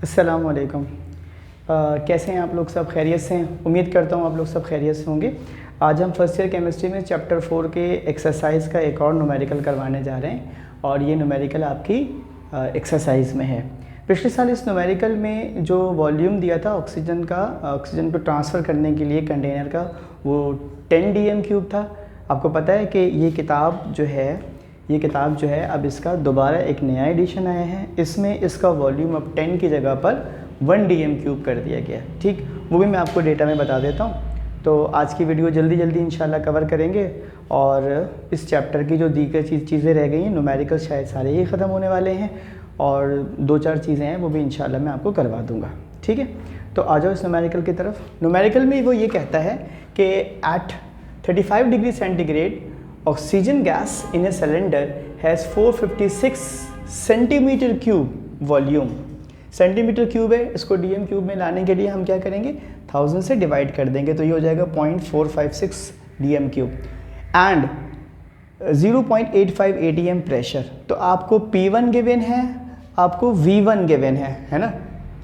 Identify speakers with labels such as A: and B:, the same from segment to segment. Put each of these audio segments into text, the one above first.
A: अस्सलाम वालेकुम। कैसे हैं आप लोग? सब खैरियत से हैं? उम्मीद करता हूँ आप लोग सब खैरियत से होंगे। आज हम फर्स्ट ईयर केमिस्ट्री में चैप्टर 4 के एक्सरसाइज का एक और न्यूमेरिकल करवाने जा रहे हैं और ये न्यूमेरिकल आपकी एक्सरसाइज में है। पिछले साल इस न्यूमेरिकल में जो वॉल्यूम दिया था ऑक्सीजन का, ऑक्सीजन को ट्रांसफ़र करने के लिए कंटेनर का, वो 10 dm³ था। आपको पता है कि ये किताब जो है अब इसका दोबारा एक नया एडिशन आया है। इसमें इसका वॉल्यूम अब 10 की जगह पर 1 dm³ कर दिया गया। ठीक, वो भी मैं आपको डेटा में बता देता हूँ। तो आज की वीडियो जल्दी इंशाल्लाह कवर करेंगे और इस चैप्टर की जो दीगर चीज़ें रह गई हैं, न्यूमेरिकल शायद सारे ही ख़त्म होने वाले हैं और 2-4 चीज़ें हैं वो भी इंशाल्लाह मैं आपको करवा दूँगा। ठीक है, तो आ जाओ इस न्यूमेरिकल की तरफ। न्यूमेरिकल में वो ये कहता है कि at 35 degree centigrade oxygen gas in a cylinder has 456 centimetre cube volume. Centimetre cube है, इसको dm³ में लाने के लिए हम क्या करेंगे, 1000 से डिवाइड कर देंगे तो ये हो जाएगा 0.456 dm³ एंड 0.85 atm प्रेशर। तो आपको P1 गिवन है, आपको V1 गिवन है ना।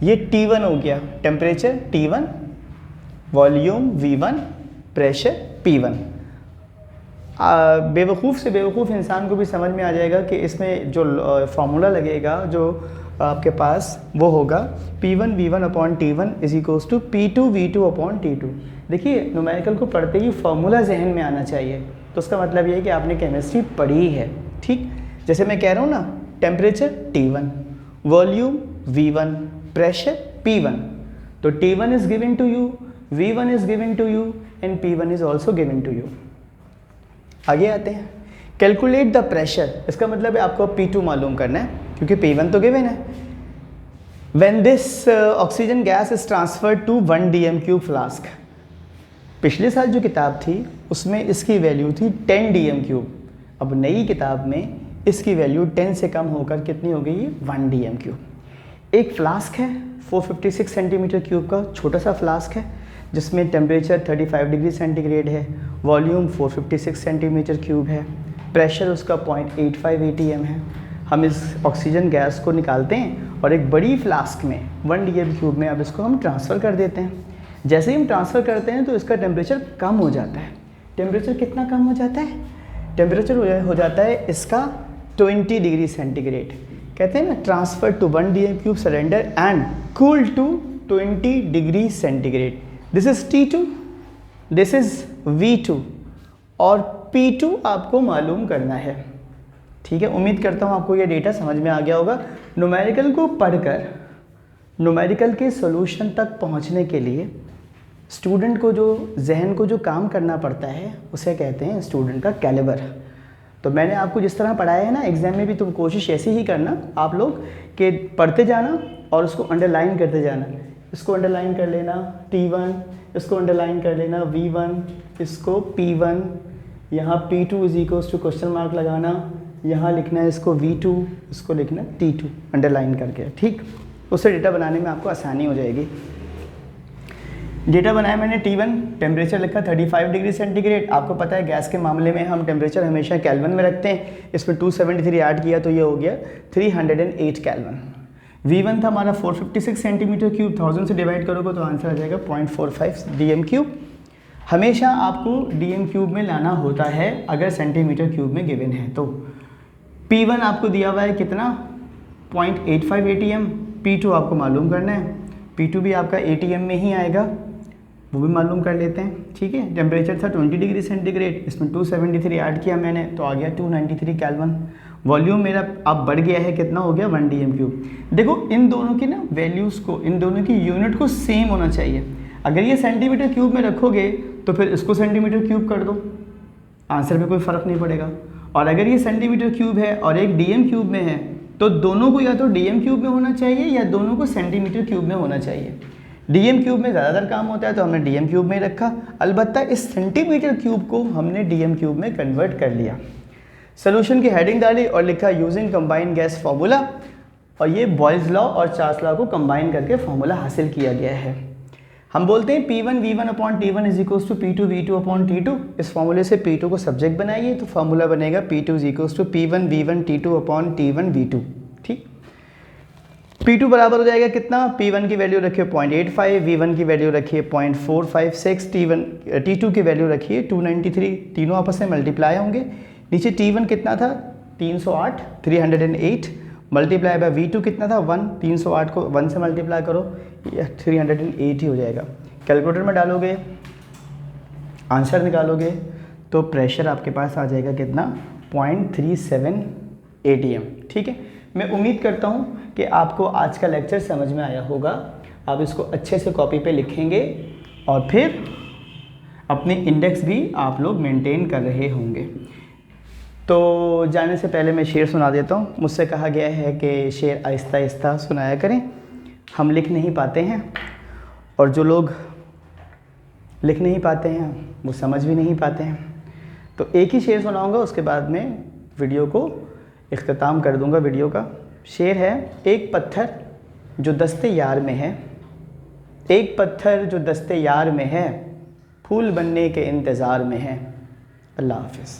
A: ये T1 हो गया, temperature T1, volume V1, pressure P1। बेवकूफ़ से बेवकूफ़ इंसान को भी समझ में आ जाएगा कि इसमें जो फार्मूला लगेगा जो आपके पास वो होगा P1 V1 upon T1 is equals to P2 V2 upon T2। देखिए, न्यूमेरिकल को पढ़ते ही फार्मूला जहन में आना चाहिए, तो उसका मतलब ये है कि आपने केमिस्ट्री पढ़ी है। ठीक, जैसे मैं कह रहा हूँ ना, temperature T1, volume V1, pressure P1, तो T1 is given to you, V1 is given to you and P1 is also given to you. आगे आते हैं, कैलकुलेट द प्रेशर। इसका मतलब है आपको P2 मालूम करना है क्योंकि P1 तो गिवन है। When this oxygen gas is transferred to 1 dm³ flask. पिछले साल जो किताब थी उसमें इसकी वैल्यू थी 10 dm³। अब नई किताब में इसकी वैल्यू 10 से कम होकर कितनी हो गई है, 1 dm³। एक फ्लास्क है 456 सेंटीमीटर क्यूब का, छोटा सा फ्लास्क है जिसमें टेम्परेचर 35 डिग्री सेंटीग्रेड है, वॉल्यूम 456 सेंटीमीटर क्यूब है, प्रेशर उसका 0.85 atm है। हम इस ऑक्सीजन गैस को निकालते हैं और एक बड़ी फ्लास्क में 1 dm³ में अब इसको हम ट्रांसफ़र कर देते हैं। जैसे ही हम ट्रांसफ़र करते हैं तो इसका टेम्परेचर कम हो जाता है। टेम्परेचर कितना कम हो जाता है? टेम्परेचर हो जाता है इसका 20 डिग्री सेंटीग्रेड। कहते हैं ना, transfer to 1 dm³ cylinder and cool to 20 degree centigrade. This is T2, this is V2 और P2 आपको मालूम करना है। ठीक है, उम्मीद करता हूँ आपको ये डेटा समझ में आ गया होगा। न्यूमेरिकल को पढ़कर न्यूमेरिकल के सॉल्यूशन तक पहुँचने के लिए स्टूडेंट को जो जहन को जो काम करना पड़ता है उसे कहते हैं स्टूडेंट का कैलिबर। तो मैंने आपको जिस तरह पढ़ाया है ना, एग्ज़ाम में भी तुम कोशिश ऐसी ही करना आप लोग कि पढ़ते जाना और उसको अंडरलाइन करते जाना। इसको अंडरलाइन कर लेना T1, इसको अंडरलाइन कर लेना V1, इसको P1, यहाँ P2 is equals to question mark लगाना, यहाँ लिखना है इसको V2, इसको लिखना T2 अंडरलाइन करके। ठीक, उससे डेटा बनाने में आपको आसानी हो जाएगी। डेटा बनाया मैंने T1, टेम्परेचर लिखा 35 डिग्री सेंटीग्रेड। आपको पता है गैस के मामले में हम टेम्परेचर हमेशा केल्विन में रखते हैं। इसमें 273 ऐड किया तो ये हो गया 308 केल्विन। V1 था हमारा 456 सेंटीमीटर क्यूब, 1000 से डिवाइड करोगे तो आंसर आ जाएगा 0.45 dm³। हमेशा आपको dm³ में लाना होता है अगर सेंटीमीटर क्यूब में गिवन है तो। P1 आपको दिया हुआ है कितना, 0.85 atm। P2 आपको मालूम करना है, P2 भी आपका atm में ही आएगा, वो भी मालूम कर लेते हैं। ठीक है, टेम्परेचर था 20 डिग्री सेंटीग्रेड, इसमें 273 ऐड किया मैंने तो आ गया 293 केल्विन। वॉल्यूम मेरा अब बढ़ गया है, कितना हो गया, 1 dm³। देखो इन दोनों की ना वैल्यूज़ को, इन दोनों की यूनिट को सेम होना चाहिए। अगर ये सेंटीमीटर क्यूब में रखोगे तो फिर इसको सेंटीमीटर क्यूब कर दो, आंसर में कोई फ़र्क नहीं पड़ेगा। और अगर ये सेंटीमीटर क्यूब है और एक dm³ में है तो दोनों को या तो dm³ में होना चाहिए या दोनों को सेंटीमीटर क्यूब में होना चाहिए। dm³ में ज़्यादातर काम होता है तो हमने dm³ में रखा, अलबत्ता इस सेंटीमीटर क्यूब को हमने dm³ में कन्वर्ट कर लिया। सोल्यूशन की हेडिंग डाली और लिखा यूजिंग कंबाइंड गैस फार्मूला, और ये बॉयज़ लॉ और चार्ल्स लॉ को कंबाइन करके फार्मूला हासिल किया गया है। हम बोलते हैं P1 V1 upon T1 is equals to P2 V2 upon T2। इस फॉर्मूले से P2 को सब्जेक्ट बनाइए तो फार्मूला बनेगा P2 is equals to P1 V1 T2 upon T1 V2। ठीक, P2 बराबर हो जाएगा कितना, P1 की वैल्यू रखिए 0.85, V1 की वैल्यू रखिए 0.456, T2 की वैल्यू रखिए 293, तीनों आपस में मल्टीप्लाई होंगे। नीचे T1 कितना था 308, 308 मल्टीप्लाई बाय V2 कितना था 1, 308 को 1 से मल्टीप्लाई करो, ये 308 ही हो जाएगा। कैलकुलेटर में डालोगे, आंसर निकालोगे तो प्रेशर आपके पास आ जाएगा कितना 0.37 ATM। ठीक है, मैं उम्मीद करता हूँ कि आपको आज का लेक्चर समझ में आया होगा। आप इसको अच्छे से कॉपी पे लिखेंगे और फिर अपनी इंडेक्स भी आप लोग मेंटेन कर रहे होंगे। तो जाने से पहले मैं शेर सुना देता हूँ। मुझसे कहा गया है कि शेर आहिस्ता आहिस्ता सुनाया करें, हम लिख नहीं पाते हैं और जो लोग लिख नहीं पाते हैं वो समझ भी नहीं पाते हैं। तो एक ही शेर सुनाऊंगा, उसके बाद में वीडियो को इख्तिताम कर दूंगा। वीडियो का शेर है, एक पत्थर जो दस्ते यार में है, एक पत्थर जो दस्ते यार में है, फूल बनने के इंतज़ार में है। अल्लाह हाफ़िज़।